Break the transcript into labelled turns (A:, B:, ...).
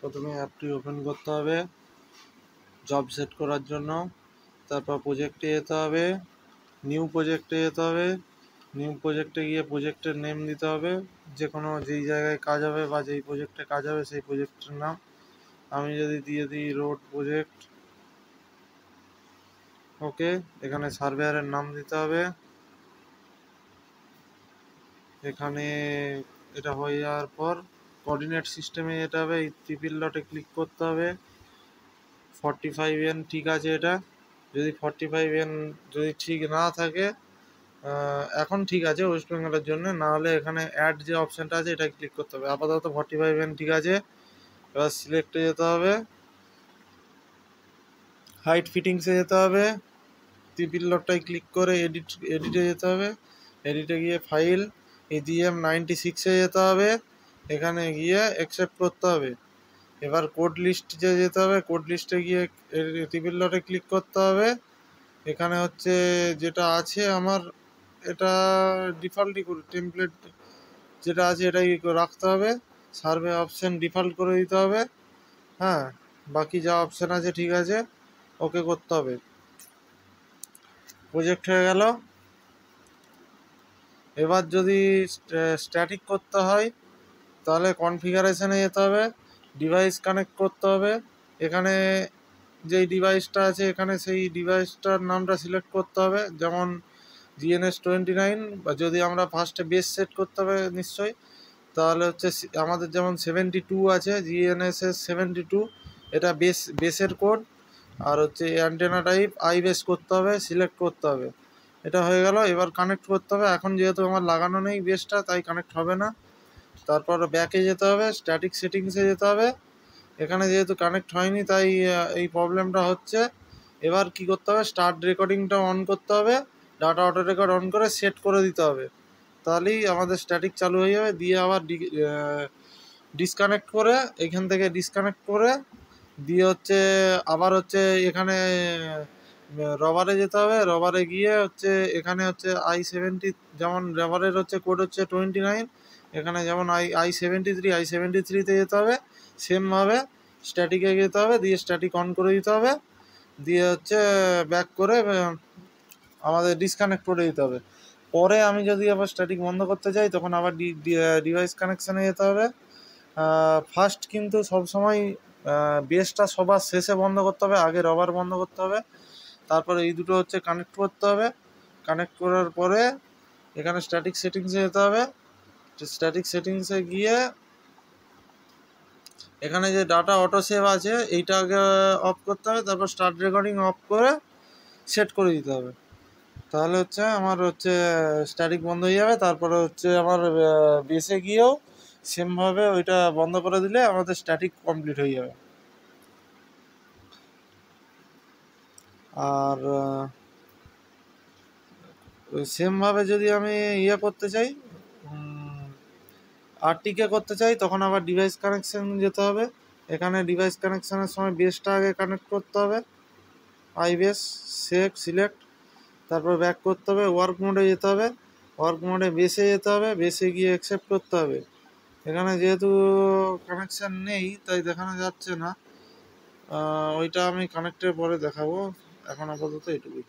A: প্রথমে অ্যাপটি ওপেন করতে হবে জব সেট করার জন্য। তারপর প্রজেক্টে যেতে হবে, নিউ প্রজেক্টে যেতে হবে। নিউ প্রজেক্টে গিয়ে প্রজেক্টের নেম দিতে হবে, যে কোনো যেই জায়গায় কাজ হবে বা যেই প্রজেক্টে কাজ হবে সেই প্রজেক্টের নাম। আমি যদি দিয়ে দিই রোড প্রজেক্ট, ওকে। এখানে সার্ভেয়ারের নাম দিতে হবে। এখানে এটা হয়ে যাওয়ার পর কোঅর্ডিনেট সিস্টেমে যেতে হবে, এই ট্রিপল ডটে ক্লিক করতে হবে। 45N ঠিক আছে। এটা যদি 45N যদি ঠিক না থাকে, এখন ঠিক আছে ওয়েস্ট বেঙ্গলের জন্য, না হলে এখানে অ্যাড যে অপশানটা আছে এটা ক্লিক করতে হবে। আপাতত 45N ঠিক আছে। এবার সিলেক্টে যেতে হবে, হাইট ফিটিংসে যেতে হবে, ট্রিপল ডটটায় ক্লিক করে এডিটে যেতে হবে। এডিটে গিয়ে ফাইল EGM96-এ যেতে হবে। এখানে গিয়ে অ্যাকসেপ্ট করতে হবে। এবার কোড লিস্টে যেতে হবে, কোড লিস্টে গিয়ে ট্রিপল ডটে ক্লিক করতে হবে। এখানে হচ্ছে যেটা আছে আমার, এটা ডিফল্টই করে টেমপ্লেট যেটা আছে এটাই রাখতে হবে। সার্ভে অপশান ডিফল্ট করে দিতে হবে। হ্যাঁ, বাকি যা অপশান আছে ঠিক আছে, ওকে করতে হবে। প্রজেক্ট হয়ে গেল। এবার যদি স্ট্যাটিক করতে হয় তাহলে কনফিগারেশনে যেতে হবে, ডিভাইস কানেক্ট করতে হবে। এখানে যেই ডিভাইসটা আছে এখানে সেই ডিভাইসটার নামটা সিলেক্ট করতে হবে, যেমন GNS29, বা যদি আমরা ফার্স্টে বেস সেট করতে হবে নিশ্চয়ই, তাহলে হচ্ছে আমাদের যেমন 72 আছে, GNSS 72, এটা বেসের কোড। আর হচ্ছে অ্যান্টেনা টাইপ বেস করতে হবে, সিলেক্ট করতে হবে। এটা হয়ে গেল। এবার কানেক্ট করতে হবে। এখন যেহেতু আমার লাগানো নেই বেসটা, তাই কানেক্ট হবে না। তারপর ব্যাকে যেতে হবে, স্ট্যাটিক সেটিংসে যেতে হবে। এখানে যেহেতু কানেক্ট হয়নি তাই এই প্রবলেমটা হচ্ছে। এবার কি করতে হবে, স্টার্ট রেকর্ডিংটা অন করতে হবে, ডাটা অটো রেকর্ড অন করে সেট করে দিতে হবে। তাহলেই আমাদের স্ট্যাটিক চালু হয়ে যাবে। দিয়ে আবার ডিসকানেক্ট করে, এখান থেকে ডিসকানেক্ট করে দিয়ে হচ্ছে আবার হচ্ছে এখানে রবারে যেতে হবে। রবারে গিয়ে হচ্ছে এখানে হচ্ছে i70, যেমন রবারের হচ্ছে কোড হচ্ছে 29, এখানে যেমন i73তে যেতে হবে। সেমভাবে স্ট্যাটিকে যেতে হবে, দিয়ে স্ট্যাটিক অন করে দিতে হবে, দিয়ে হচ্ছে ব্যাক করে আমাদের ডিসকানেক্ট করে দিতে হবে। পরে আমি যদি আবার স্ট্যাটিক বন্ধ করতে চাই তখন আবার ডিভাইস কানেকশানে যেতে হবে। ফার্স্ট কিন্তু সবসময় বেসটা সবার শেষে বন্ধ করতে হবে, আগে রবার বন্ধ করতে হবে। তারপরে এই দুটো হচ্ছে কানেক্ট করতে হবে। কানেক্ট করার পরে এখানে স্ট্যাটিক সেটিংসে যেতে হবে। স্ট্যাটিক সেটিংসে গিয়ে এখানে যে ডাটা অটো সেভ আছে এইটা আগে অফ করতে হবে, তারপর স্টার্ট রেকর্ডিং অফ করে সেট করে দিতে হবে। তাহলে হচ্ছে আমার হচ্ছে স্ট্যাটিক বন্ধ হয়ে যাবে। তারপরে হচ্ছে আমার বেসে গিয়েও সেমভাবে ওইটা বন্ধ করে দিলে আমাদের স্ট্যাটিক কমপ্লিট হয়ে যাবে। আর সেমভাবে যদি আমি করতে চাই, আরটিকে করতে চাই, তখন আবার ডিভাইস কানেকশান যেতে হবে। এখানে ডিভাইস কানেকশানের সময় বেসটা আগে কানেক্ট করতে হবে, বেস সিলেক্ট, তারপর ব্যাক করতে হবে, ওয়ার্ক মোডে যেতে হবে। ওয়ার্ক মোডে বেসে যেতে হবে, বেসে গিয়ে অ্যাকসেপ্ট করতে হবে। এখানে যেহেতু কানেকশান নেই তাই দেখানো যাচ্ছে না, ওইটা আমি কানেক্টের পরে দেখাবো। এখন আপাতত এটুকুই।